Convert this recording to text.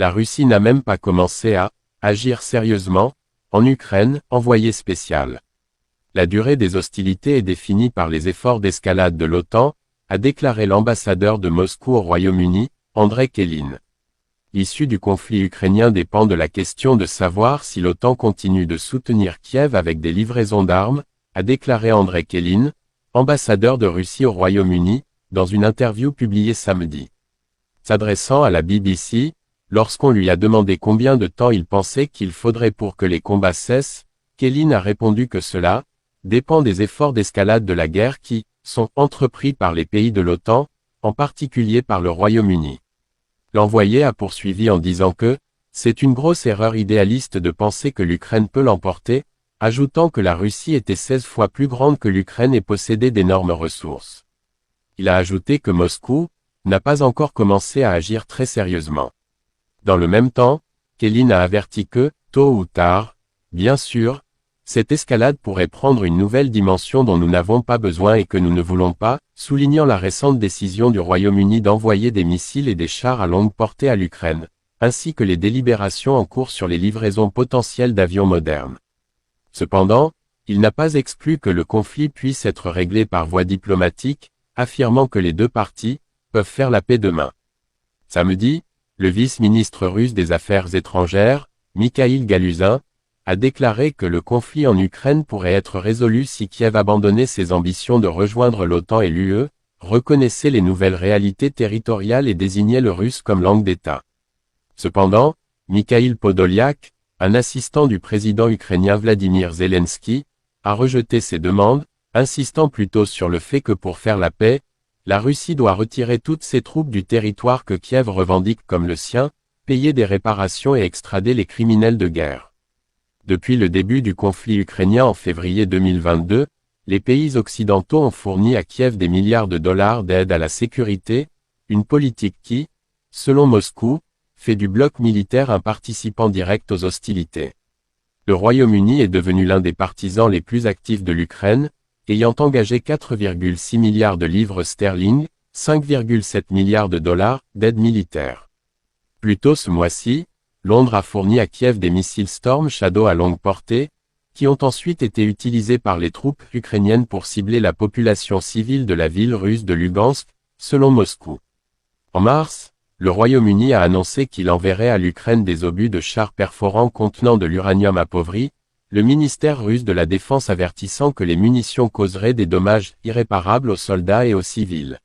La Russie n'a même pas commencé à agir sérieusement en Ukraine, envoyé spécial. La durée des hostilités est définie par les efforts d'escalade de l'OTAN, a déclaré l'ambassadeur de Moscou au Royaume-Uni, Andrei Kelin. L'issue du conflit ukrainien dépend de la question de savoir si l'OTAN continue de soutenir Kiev avec des livraisons d'armes, a déclaré Andrei Kelin, ambassadeur de Russie au Royaume-Uni, dans une interview publiée samedi. S'adressant à la BBC, lorsqu'on lui a demandé combien de temps il pensait qu'il faudrait pour que les combats cessent, Kelin a répondu que cela dépend des efforts d'escalade de la guerre qui sont entrepris par les pays de l'OTAN, en particulier par le Royaume-Uni. L'envoyé a poursuivi en disant que c'est une grosse erreur idéaliste de penser que l'Ukraine peut l'emporter, ajoutant que la Russie était 16 fois plus grande que l'Ukraine et possédait d'énormes ressources. Il a ajouté que Moscou n'a pas encore commencé à agir très sérieusement. Dans le même temps, Kelin a averti que, tôt ou tard, bien sûr, cette escalade pourrait prendre une nouvelle dimension dont nous n'avons pas besoin et que nous ne voulons pas, soulignant la récente décision du Royaume-Uni d'envoyer des missiles et des chars à longue portée à l'Ukraine, ainsi que les délibérations en cours sur les livraisons potentielles d'avions modernes. Cependant, il n'a pas exclu que le conflit puisse être réglé par voie diplomatique, affirmant que les deux parties peuvent faire la paix demain. Samedi, le vice-ministre russe des Affaires étrangères, Mikhail Galuzin, a déclaré que le conflit en Ukraine pourrait être résolu si Kiev abandonnait ses ambitions de rejoindre l'OTAN et l'UE, reconnaissait les nouvelles réalités territoriales et désignait le russe comme langue d'État. Cependant, Mikhail Podolyak, un assistant du président ukrainien Vladimir Zelensky, a rejeté ces demandes, insistant plutôt sur le fait que pour faire la paix, la Russie doit retirer toutes ses troupes du territoire que Kiev revendique comme le sien, payer des réparations et extrader les criminels de guerre. Depuis le début du conflit ukrainien en février 2022, les pays occidentaux ont fourni à Kiev des milliards de dollars d'aide à la sécurité, une politique qui, selon Moscou, fait du bloc militaire un participant direct aux hostilités. Le Royaume-Uni est devenu l'un des partisans les plus actifs de l'Ukraine, ayant engagé 4,6 milliards de livres sterling, 5,7 milliards de dollars, d'aide militaire. Plus tôt ce mois-ci, Londres a fourni à Kiev des missiles Storm Shadow à longue portée, qui ont ensuite été utilisés par les troupes ukrainiennes pour cibler la population civile de la ville russe de Lugansk, selon Moscou. En mars, le Royaume-Uni a annoncé qu'il enverrait à l'Ukraine des obus de chars perforants contenant de l'uranium appauvri, le ministère russe de la Défense avertissant que les munitions causeraient des dommages irréparables aux soldats et aux civils.